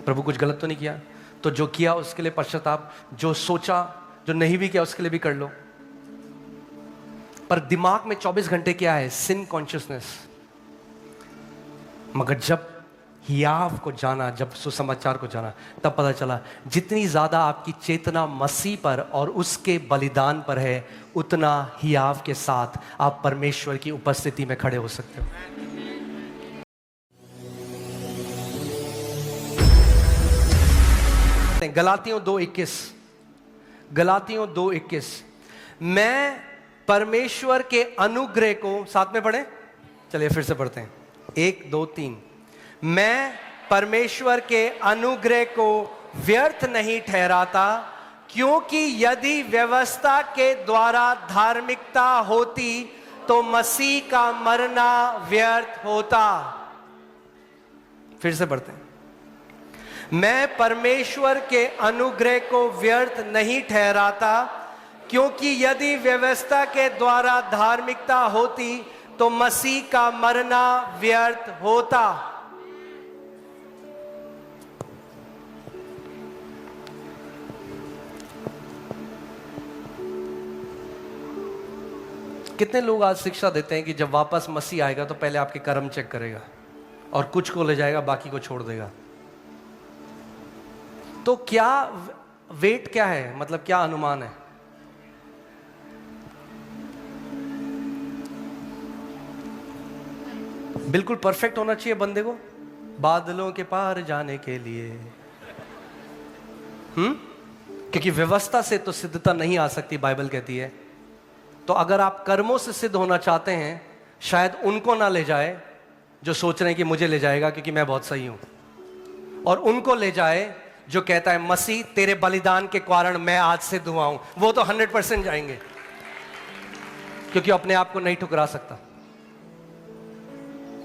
प्रभु कुछ गलत तो नहीं किया, तो जो किया उसके लिए पश्चाताप, जो सोचा, जो नहीं भी किया उसके लिए भी कर लो। पर दिमाग में 24 घंटे क्या है? सिन कॉन्शियसनेस। मगर जब हियाव को जाना, जब सुसमाचार को जाना, तब पता चला जितनी ज्यादा आपकी चेतना मसीह पर और उसके बलिदान पर है, उतना हियाव के साथ आप परमेश्वर की उपस्थिति में खड़े हो सकते हो। गलातियों 2:21, गलातियों 2:21, मैं परमेश्वर के अनुग्रह को, साथ में पढ़ें, चलिए फिर से पढ़ते हैं, 1 2 3। मैं परमेश्वर के अनुग्रह को व्यर्थ नहीं ठहराता, क्योंकि यदि व्यवस्था के द्वारा धार्मिकता होती तो मसीह का मरना व्यर्थ होता। फिर से पढ़ते हैं, मैं परमेश्वर के अनुग्रह को व्यर्थ नहीं ठहराता, क्योंकि यदि व्यवस्था के द्वारा धार्मिकता होती तो मसीह का मरना व्यर्थ होता। कितने लोग आज शिक्षा देते हैं कि जब वापस मसीह आएगा तो पहले आपके कर्म चेक करेगा और कुछ को ले जाएगा, बाकी को छोड़ देगा। तो क्या वेट क्या है, मतलब क्या अनुमान है? बिल्कुल परफेक्ट होना चाहिए बंदे को बादलों के पार जाने के लिए। क्योंकि व्यवस्था से तो सिद्धता नहीं आ सकती, बाइबल कहती है। तो अगर आप कर्मों से सिद्ध होना चाहते हैं, शायद उनको ना ले जाए जो सोच रहे हैं कि मुझे ले जाएगा क्योंकि मैं बहुत सही हूं, और उनको ले जाए जो कहता है मसीह तेरे बलिदान के कारण मैं आज सिद्ध हुआ हूं। वो तो 100% जाएंगे, क्योंकि अपने आप को नहीं ठुकरा सकता।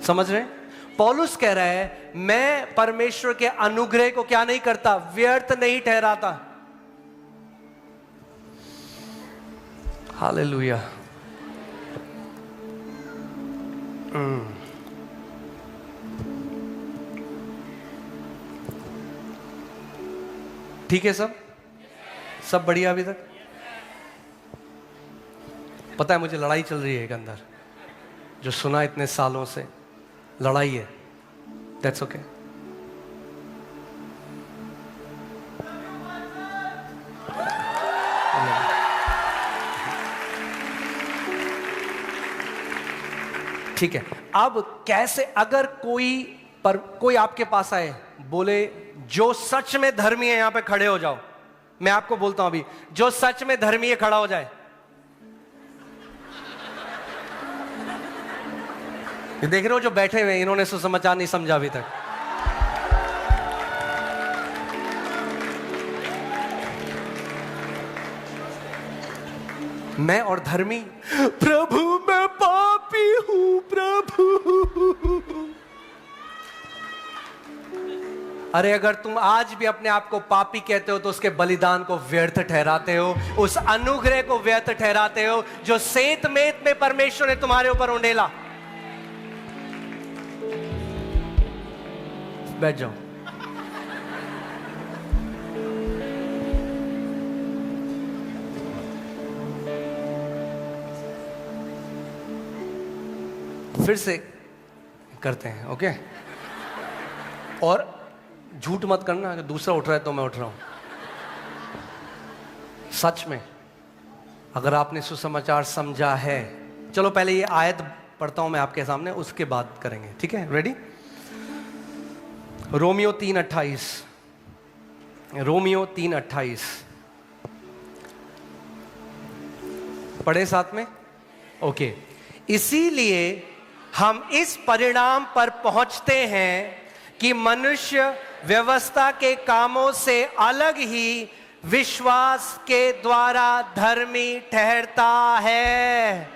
समझ रहे हैं? पौलुस कह रहा है मैं परमेश्वर के अनुग्रह को क्या नहीं करता, व्यर्थ नहीं ठहराता। हालेलुया। ठीक है, सब बढ़िया अभी तक? पता है मुझे लड़ाई चल रही है एक अंदर, जो सुना इतने सालों से लड़ाई है। That's okay. ठीक है। अब कैसे, अगर कोई आपके पास आए, बोले जो सच में धर्मी है, यहां पे खड़े हो जाओ। मैं आपको बोलता हूं अभी, जो सच में धर्मी है खड़ा हो जाए। देख रहे हो जो बैठे हुए, इन्होंने सुसमाचार नहीं समझा अभी तक। मैं और धर्मी, प्रभु मैं पापी हूं प्रभु। अरे अगर तुम आज भी अपने आप को पापी कहते हो तो उसके बलिदान को व्यर्थ ठहराते हो, उस अनुग्रह को व्यर्थ ठहराते हो जो सेत मेत में परमेश्वर ने तुम्हारे ऊपर उंडेला। बैठ जाओ। फिर से करते हैं, ओके? और झूठ मत करना, अगर दूसरा उठ रहा है तो मैं उठ रहा हूं। सच में अगर आपने सुसमाचार समझा है, चलो पहले ये आयत पढ़ता हूं मैं आपके सामने, उसके बाद करेंगे, ठीक है? रेडी? रोमियो 3:28, रोमियो 3:28 पढ़े साथ में, ओके? इसीलिए हम इस परिणाम पर पहुंचते हैं कि मनुष्य व्यवस्था के कामों से अलग ही विश्वास के द्वारा धर्मी ठहरता है।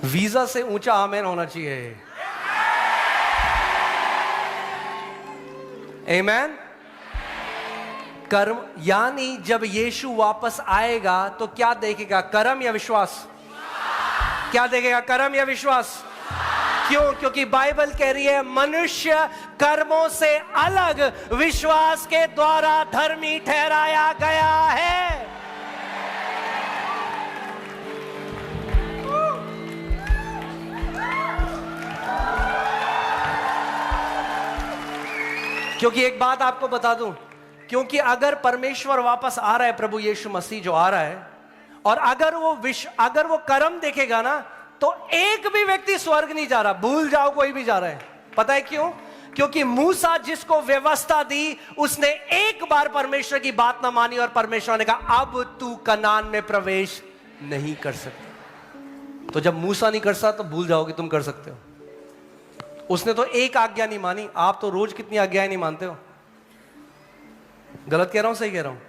वीजा से ऊंचा आमेन होना चाहिए। आमेन। कर्म, यानी जब यीशु वापस आएगा तो क्या देखेगा, कर्म या विश्वास? क्या देखेगा, कर्म या विश्वास? क्यों? क्योंकि बाइबल कह रही है मनुष्य कर्मों से अलग विश्वास के द्वारा धर्मी ठहराया गया है। क्योंकि एक बात आपको बता दूं, क्योंकि अगर परमेश्वर वापस आ रहा है, प्रभु यीशु मसीह जो आ रहा है, और अगर वो कर्म देखेगा ना, तो एक भी व्यक्ति स्वर्ग नहीं जा रहा। भूल जाओ कोई भी जा रहा है। पता है क्यों? क्योंकि मूसा जिसको व्यवस्था दी, उसने एक बार परमेश्वर की बात ना मानी और परमेश्वर ने कहा अब तू कनान में प्रवेश नहीं कर सकता। तो जब मूसा नहीं कर सकता तो भूल जाओ कि तुम कर सकते हो। उसने तो एक आज्ञा नहीं मानी। आप तो रोज कितनी आज्ञाएं नहीं मानते हो? गलत कह रहा हूं, सही कह रहा हूं?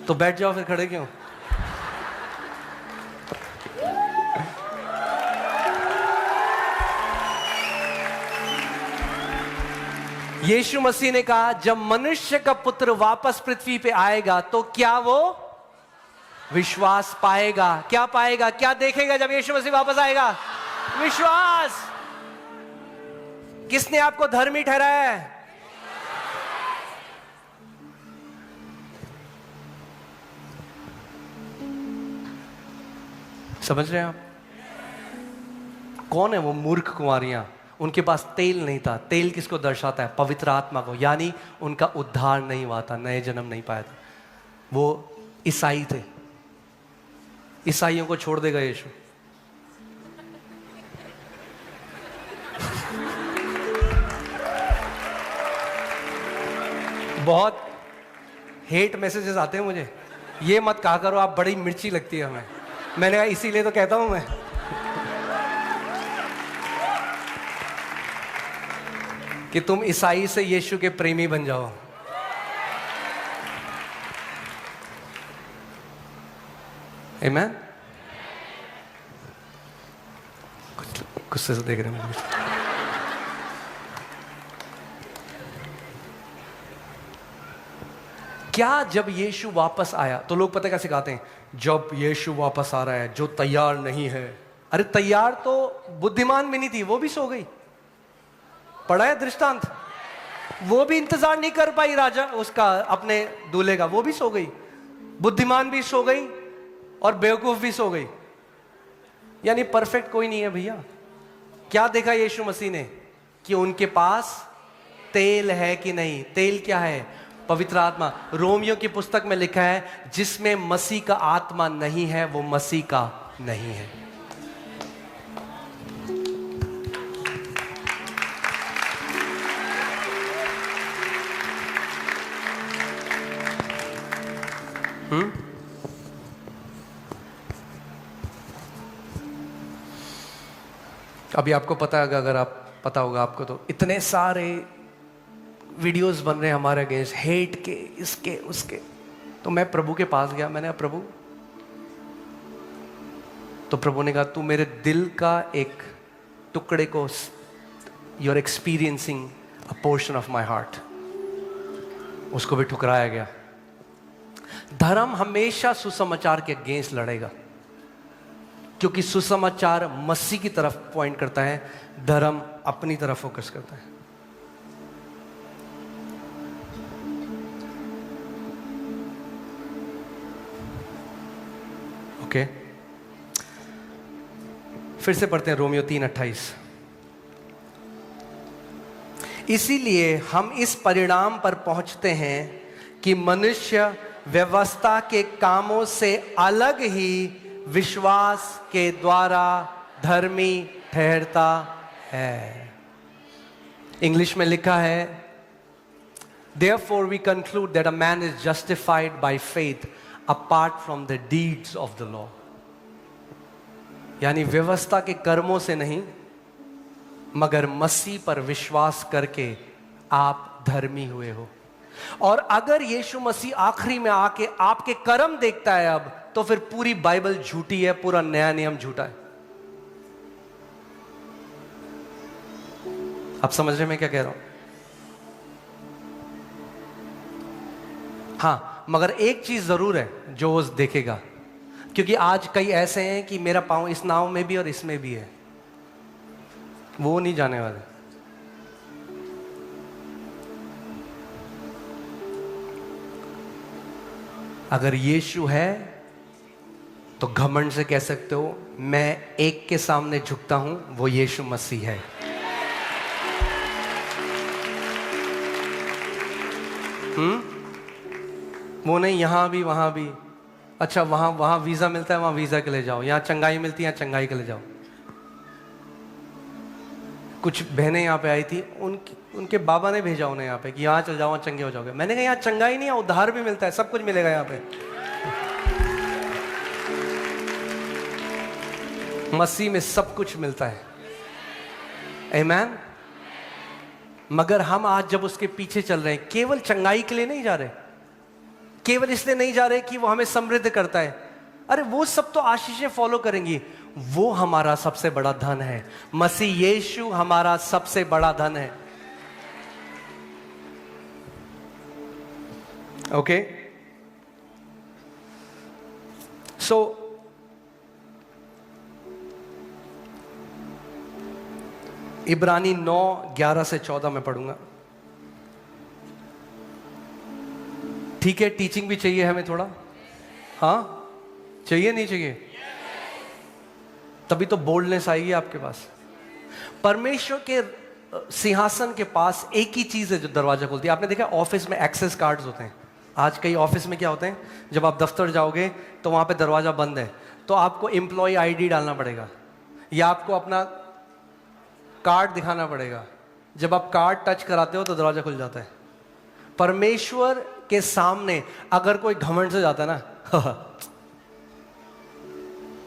तो बैठ जाओ फिर, खड़े क्यों? यीशु मसीह ने कहा जब मनुष्य का पुत्र वापस पृथ्वी पे आएगा तो क्या वो विश्वास पाएगा? क्या पाएगा? क्या देखेगा जब यीशु मसीह वापस आएगा? विश्वास। किसने आपको धर्मी ठहराया है? समझ रहे हैं आप? कौन है वो मूर्ख कुंवारियां? उनके पास तेल नहीं था। तेल किसको दर्शाता है? पवित्र आत्मा को। यानी उनका उद्धार नहीं हुआ था, नए जन्म नहीं पाया था। वो ईसाई थे। ईसाइयों को छोड़ देगा यीशु? बहुत हेट मैसेजेस आते हैं मुझे, ये मत कहा करो आप, बड़ी मिर्ची लगती है हमें। मैंने कहा इसीलिए तो कहता हूं मैं। कि तुम ईसाई से यीशु के प्रेमी बन जाओ। आमीन। गुस्से से देख रहे हैं मुझे। क्या जब यीशु वापस आया तो लोग पता क्या सिखाते हैं? जब यीशु वापस आ रहा है, जो तैयार नहीं है। अरे तैयार तो बुद्धिमान भी नहीं थी, वो भी सो गई। पढ़ा है दृष्टांत? वो भी इंतजार नहीं कर पाई राजा उसका, अपने दूल्हे का, वो भी सो गई। बुद्धिमान भी सो गई और बेवकूफ भी सो गई। यानी परफेक्ट कोई नहीं है भैया। क्या देखा यीशु मसीह ने? कि उनके पास तेल है कि नहीं। तेल क्या है? पवित्र आत्मा। रोमियो की पुस्तक में लिखा है जिसमें मसीह का आत्मा नहीं है वो मसीह का नहीं है। अभी आपको पता है, अगर आप पता होगा आपको, तो इतने सारे वीडियोस बन रहे हैं हमारे अगेंस्ट, हेट के, इसके उसके। तो मैं प्रभु के पास गया, मैंने कहा प्रभु, तो प्रभु ने कहा तू मेरे दिल का एक टुकड़े को, you are experiencing a portion of my heart, उसको भी ठुकराया गया। धर्म हमेशा सुसमाचार के अगेंस्ट लड़ेगा, क्योंकि सुसमाचार मसीह की तरफ पॉइंट करता है, धर्म अपनी तरफ फोकस करता है। ओके, फिर से पढ़ते हैं रोमियो 3:28। इसीलिए हम इस परिणाम पर पहुंचते हैं कि मनुष्य व्यवस्था के कामों से अलग ही विश्वास के द्वारा धर्मी ठहरता है। इंग्लिश में लिखा है, Therefore we conclude that a man is justified by faith apart from the deeds of the law। यानी व्यवस्था के कर्मों से नहीं, मगर मसीह पर विश्वास करके आप धर्मी हुए हो। और अगर यीशु मसीह आखिरी में आके आपके कर्म देखता है अब, तो फिर पूरी बाइबल झूठी है, पूरा नया नियम झूठा है। आप समझ रहे मैं क्या कह रहा हूं? हाँ, मगर एक चीज जरूर है जो देखेगा, क्योंकि आज कई ऐसे हैं कि मेरा पांव इस नाव में भी और इसमें भी है। वो नहीं जाने वाले। अगर यीशु है तो घमंड से कह सकते हो मैं एक के सामने झुकता हूं, वो यीशु मसीह है। वो नहीं यहां भी वहां भी, अच्छा वहां वीजा मिलता है, वहां वीजा के लिए जाओ, यहां चंगाई मिलती है, यहां चंगाई के लिए जाओ। कुछ बहनें यहाँ पे आई थी, उनके बाबा ने भेजा उन्हें यहाँ पे कि यहाँ चल जाओ, वहाँ चंगे हो जाओगे। मैंने कहा यहाँ चंगाई नहीं है, उधार भी मिलता है, सब कुछ मिलेगा यहाँ पे। मसीह में सब कुछ मिलता है, आमीन। मगर हम आज जब उसके पीछे चल रहे हैं, केवल चंगाई के लिए नहीं जा रहे, केवल इसलिए नहीं जा रहे कि वो हमें समृद्ध करता है। अरे वो सब तो आशीषें फॉलो करेंगी, वो हमारा सबसे बड़ा धन है। मसीह यीशु हमारा सबसे बड़ा धन है। ओके, सो इब्रानी 9:11 से 14 में पढ़ूंगा। ठीक है, टीचिंग भी चाहिए हमें थोड़ा, हाँ चाहिए नहीं चाहिए? तभी तो बोल्डनेस आएगी आपके पास। परमेश्वर के सिंहासन के पास एक ही चीज है जो दरवाजा खोलती है। आपने देखा ऑफिस में एक्सेस कार्ड्स होते हैं। आज कई ऑफिस में क्या होते हैं, जब आप दफ्तर जाओगे तो वहां पे दरवाजा बंद है, तो आपको एम्प्लॉय आईडी डालना पड़ेगा या आपको अपना कार्ड दिखाना पड़ेगा। जब आप कार्ड टच कराते हो तो दरवाजा खुल जाता है। परमेश्वर के सामने अगर कोई घमंड से जाता है ना,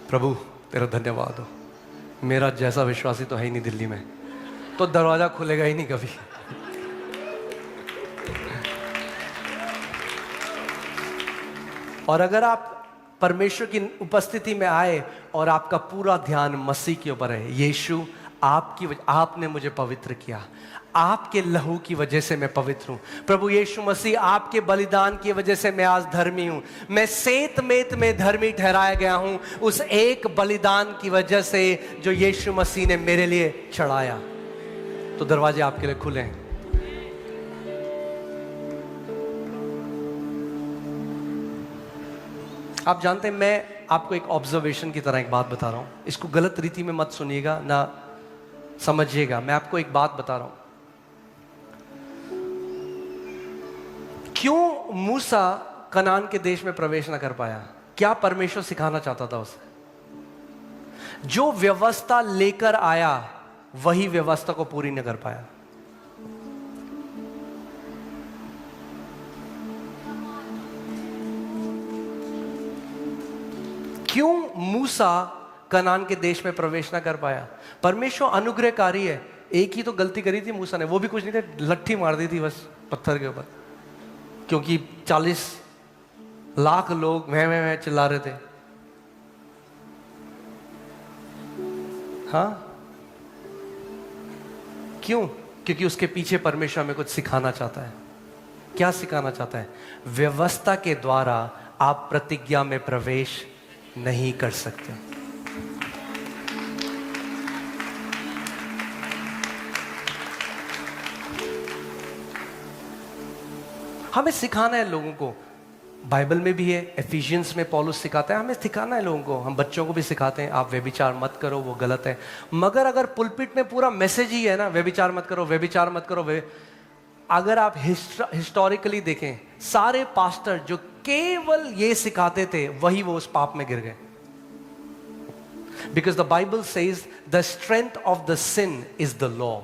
प्रभु तेरा धन्यवाद हो, मेरा जैसा विश्वासी तो है ही नहीं दिल्ली में, तो दरवाजा खुलेगा ही नहीं कभी। और अगर आप परमेश्वर की उपस्थिति में आए और आपका पूरा ध्यान मसीह के ऊपर है, यीशु आपने मुझे पवित्र किया, आपके लहू की वजह से मैं पवित्र हूं। प्रभु यीशु मसीह आपके बलिदान की वजह से मैं आज धर्मी हूं। मैं सेत मेत में धर्मी ठहराया गया हूं उस एक बलिदान की वजह से जो यीशु मसीह ने मेरे लिए चढ़ाया। तो दरवाजे आपके लिए खुले हैं। आप जानते हैं, मैं आपको एक ऑब्जर्वेशन की तरह एक बात बता रहा हूं, इसको गलत रीति में मत सुनिएगा ना समझिएगा। मैं आपको एक बात बता रहा हूं, क्यों मूसा कनान के देश में प्रवेश ना कर पाया? क्या परमेश्वर सिखाना चाहता था उसे? जो व्यवस्था लेकर आया वही व्यवस्था को पूरी न कर पाया। क्यों मूसा कनान के देश में प्रवेश ना कर पाया? परमेश्वर अनुग्रहकारी है। एक ही तो गलती करी थी मूसा ने, वो भी कुछ नहीं थे, लट्ठी मार दी थी बस पत्थर के ऊपर, क्योंकि 40 लाख लोग मैं चिल्ला रहे थे। हाँ, क्यों? क्योंकि उसके पीछे परमेश्वर हमें कुछ सिखाना चाहता है। क्या सिखाना चाहता है? व्यवस्था के द्वारा आप प्रतिज्ञा में प्रवेश नहीं कर सकते। हमें सिखाना है लोगों को, बाइबल में भी है, एफिशियंस में पौलुस सिखाता है, हमें सिखाना है लोगों को। हम बच्चों को भी सिखाते हैं, आप व्यभिचार मत करो, वो गलत है। मगर अगर पुलपिट में पूरा मैसेज ही है ना, व्यभिचार मत करो, व्यभिचार मत करो, अगर आप हिस्टोरिकली देखें, सारे पास्टर जो केवल ये सिखाते थे वही वो उस पाप में गिर गए। Because the Bible says the strength of the sin is the law.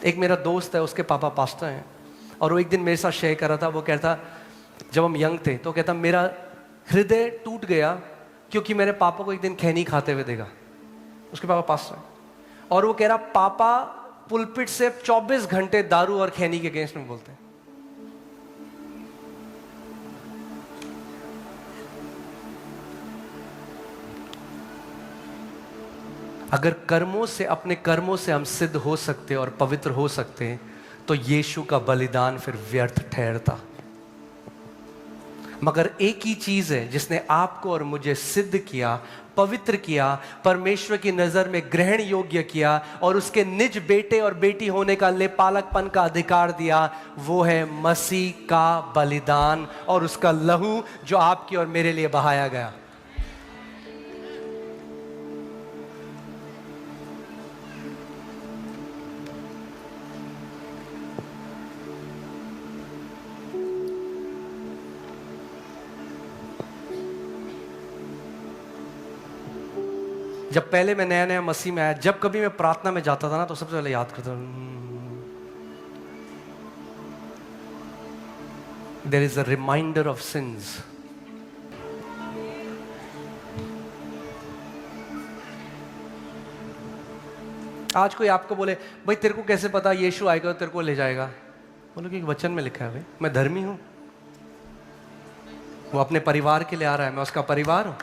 एक मेरा दोस्त है, उसके पापा पास्टर हैं, और वो एक दिन मेरे साथ शेयर कर रहा था। वो कहता, जब हम यंग थे तो कहता मेरा हृदय टूट गया क्योंकि मेरे पापा को एक दिन खैनी खाते हुए देखा। उसके पापा पास्टर हैं, और वो कह रहा पापा पुलपिट से 24 घंटे दारू और खैनी के अगेंस्ट में बोलते हैं। अगर कर्मों से, अपने कर्मों से हम सिद्ध हो सकते और पवित्र हो सकते तो यीशु का बलिदान फिर व्यर्थ ठहरता। मगर एक ही चीज है जिसने आपको और मुझे सिद्ध किया, पवित्र किया, परमेश्वर की नजर में ग्रहण योग्य किया और उसके निज बेटे और बेटी होने का लेपालकपन का अधिकार दिया, वो है मसीह का बलिदान और उसका लहू जो आपकी और मेरे लिए बहाया गया। जब पहले मैं नया नया मसीह में आया, जब कभी मैं प्रार्थना में जाता था ना, तो सबसे पहले याद करता there is a reminder of sins. आज कोई आपको बोले भाई तेरे को कैसे पता यीशु आएगा तेरे को ले जाएगा, बोलो कि वचन में लिखा है भाई, मैं धर्मी हूं, वो अपने परिवार के लिए आ रहा है, मैं उसका परिवार हूं।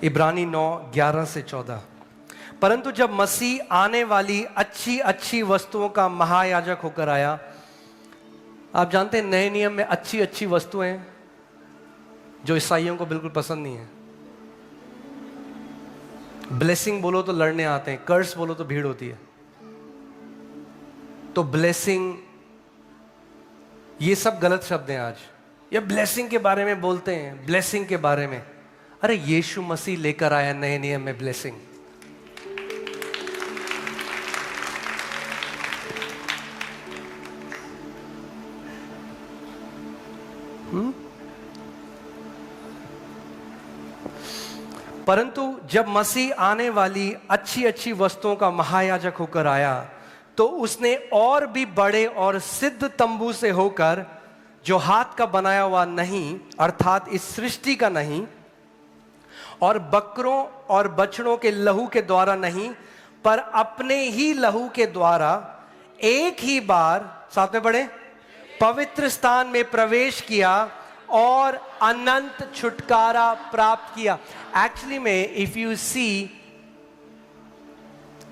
इब्रानी 9:11 से 14। परंतु जब मसीह आने वाली अच्छी अच्छी वस्तुओं का महायाजक होकर आया, आप जानते हैं नए नियम में अच्छी अच्छी वस्तुएं जो ईसाइयों को बिल्कुल पसंद नहीं है। ब्लेसिंग बोलो तो लड़ने आते हैं, कर्स बोलो तो भीड़ होती है। तो ब्लेसिंग, ये सब गलत शब्द हैं। आज ये ब्लेसिंग के बारे में बोलते हैं, ब्लेसिंग के बारे में। अरे यीशु मसीह लेकर आया नए नियम में ब्लेसिंग। परंतु जब मसीह आने वाली अच्छी अच्छी वस्तुओं का महायाजक होकर आया, तो उसने और भी बड़े और सिद्ध तंबू से होकर, जो हाथ का बनाया हुआ नहीं अर्थात इस सृष्टि का नहीं, और बकरों और बछड़ों के लहू के द्वारा नहीं, पर अपने ही लहू के द्वारा एक ही बार, साथ में पढ़े, पवित्र स्थान में प्रवेश किया और अनंत छुटकारा प्राप्त किया। एक्चुअली में if you see,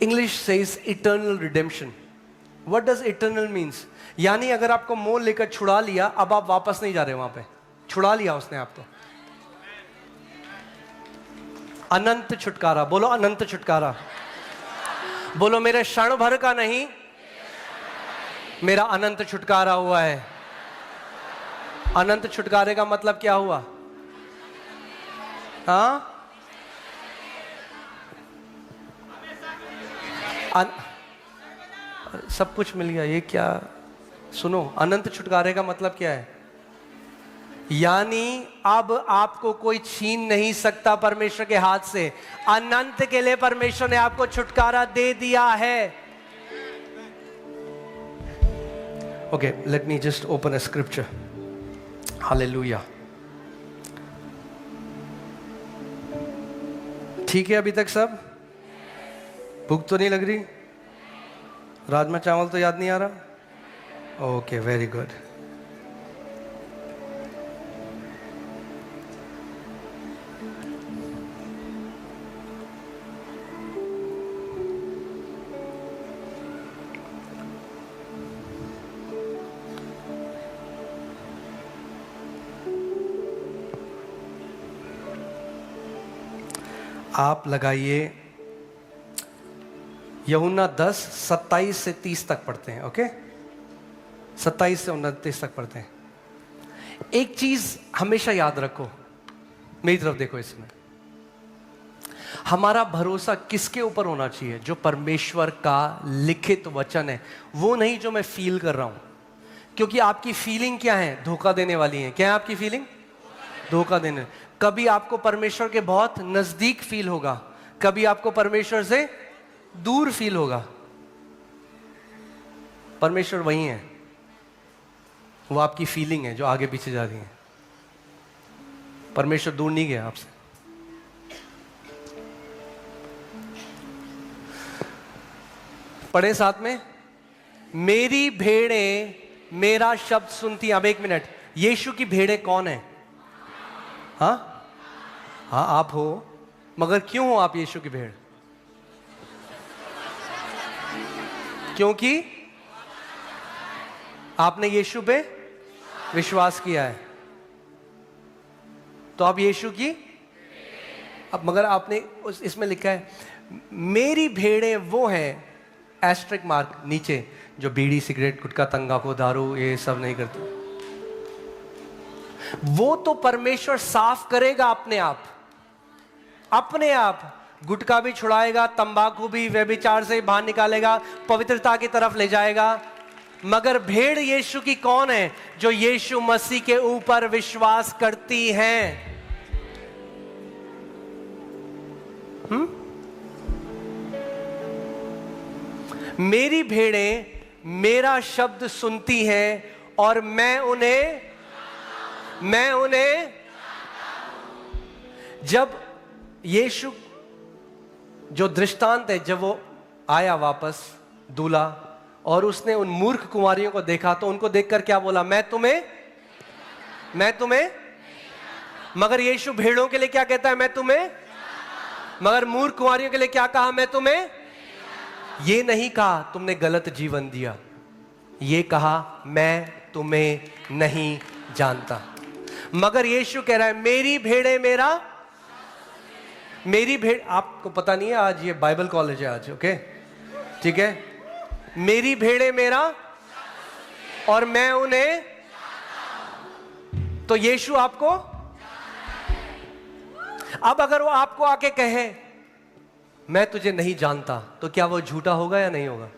English says eternal redemption. What does eternal means? यानी अगर आपको मोल लेकर छुड़ा लिया, अब आप वापस नहीं जा रहे वहां पे, छुड़ा लिया उसने आपको। अनंत छुटकारा, बोलो अनंत छुटकारा। बोलो मेरे क्षण भर का नहीं, मेरा अनंत छुटकारा हुआ है। अनंत छुटकारे का मतलब क्या हुआ? हाँ, सब कुछ मिल गया। ये क्या? सुनो, अनंत छुटकारे का मतलब क्या है? यानी अब आपको कोई छीन नहीं सकता परमेश्वर के हाथ से। अनंत के लिए परमेश्वर ने आपको छुटकारा दे दिया है। Okay, let me just open a scripture. Hallelujah. ठीक है अभी तक सब? भूख तो नहीं लग रही? राजमा चावल तो याद नहीं आ रहा? Okay, very good. आप लगाइए यूहन्ना 10:27 से 30 तक पढ़ते हैं। ओके, 27 से 29 तक पढ़ते हैं। एक चीज हमेशा याद रखो, मेरी तरफ देखो, इसमें हमारा भरोसा किसके ऊपर होना चाहिए? जो परमेश्वर का लिखित वचन है, वो नहीं जो मैं फील कर रहा हूं। क्योंकि आपकी फीलिंग क्या है? धोखा देने वाली है। क्या है आपकी फीलिंग? धोखा देने। कभी आपको परमेश्वर के बहुत नजदीक फील होगा, कभी आपको परमेश्वर से दूर फील होगा। परमेश्वर वही है, वो आपकी फीलिंग है जो आगे पीछे जा रही है। परमेश्वर दूर नहीं गया आपसे। पढ़े साथ में, मेरी भेड़ें मेरा शब्द सुनती। अब एक मिनट, यीशु की भेड़ें कौन है? हाँ हाँ, आप हो, मगर क्यों हो आप यीशु की भेड़? क्योंकि आपने यीशु पे विश्वास किया है, तो आप यीशु की। अब मगर आपने इसमें लिखा है मेरी भेड़ें वो हैं, एस्ट्रिक मार्क नीचे, जो बीड़ी सिगरेट गुटखा तंबाकू दारू ये सब नहीं करते। वो तो परमेश्वर साफ करेगा अपने आप, अपने आप। गुटखा भी छुड़ाएगा, तंबाकू भी, व्यभिचार से बाहर निकालेगा, पवित्रता की तरफ ले जाएगा। मगर भेड़ यीशु की कौन है? जो यीशु मसीह के ऊपर विश्वास करती हैं। मेरी भेड़ें मेरा शब्द सुनती हैं और मैं उन्हें जब यीशु जो दृष्टांत है, जब वो आया वापस दूल्हा, और उसने उन मूर्ख कुमारियों को देखा, तो उनको देखकर क्या बोला? मैं तुम्हें मगर यीशु भेड़ों के लिए क्या कहता है? मैं तुम्हें। मगर मूर्ख कुमारियों के लिए क्या कहा? मैं तुम्हें। ये नहीं कहा तुमने गलत जीवन दिया, ये कहा मैं तुम्हें नहीं जानता। मगर यीशु कह रहा है मेरी भेड़ें मेरी भेड़। आपको पता नहीं है, आज ये बाइबल कॉलेज है आज, ओके ठीक है। मेरी भेड़ें मेरा और मैं उन्हें। तो यीशु आपको, अब अगर वो आपको आके कहे मैं तुझे नहीं जानता, तो क्या वो झूठा होगा या नहीं होगा?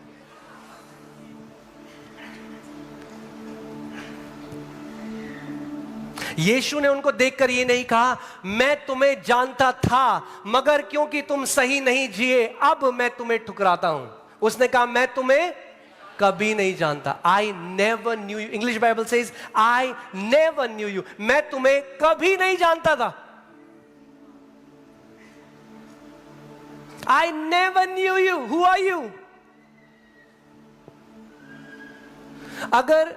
यीशु ने उनको देखकर ये नहीं कहा मैं तुम्हें जानता था, मगर क्योंकि तुम सही नहीं जिए अब मैं तुम्हें ठुकराता हूं। उसने कहा मैं तुम्हें कभी नहीं जानता। I never knew you. English Bible says I never knew you. मैं तुम्हें कभी नहीं जानता था। I never knew you. Who are you? अगर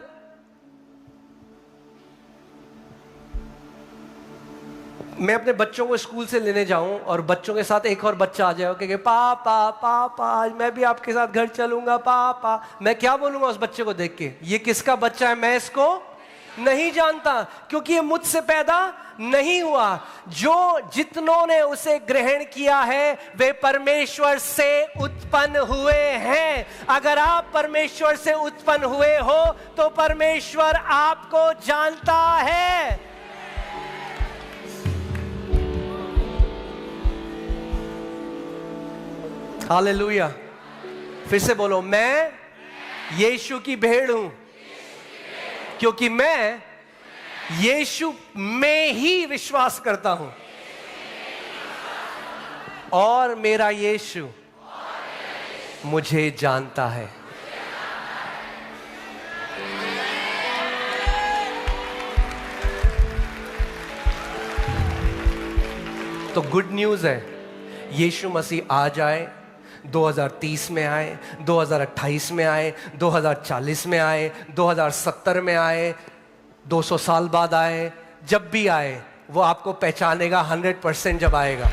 मैं अपने बच्चों को स्कूल से लेने जाऊं और बच्चों के साथ एक और बच्चा आ जाए कि पापा पापा आज मैं भी आपके साथ घर चलूंगा पापा, मैं क्या बोलूंगा उस बच्चे को देख के? ये किसका बच्चा है? मैं इसको नहीं जानता, क्योंकि ये मुझसे पैदा नहीं हुआ। जो जितनों ने उसे ग्रहण किया है वे परमेश्वर से उत्पन्न हुए हैं। अगर आप परमेश्वर से उत्पन्न हुए हो तो परमेश्वर आपको जानता है। हालेलुया। फिर से बोलो, मैं यीशु की भेड़ हूं, क्योंकि मैं यीशु में ही विश्वास करता हूं और मेरा यीशु मुझे जानता है। तो गुड न्यूज है, यीशु मसीह आ जाए, 2030 में आए, 2028 में आए, 2040 में आए, 2070 में आए, 200 साल बाद आए, जब भी आए वो आपको पहचानेगा 100% जब आएगा।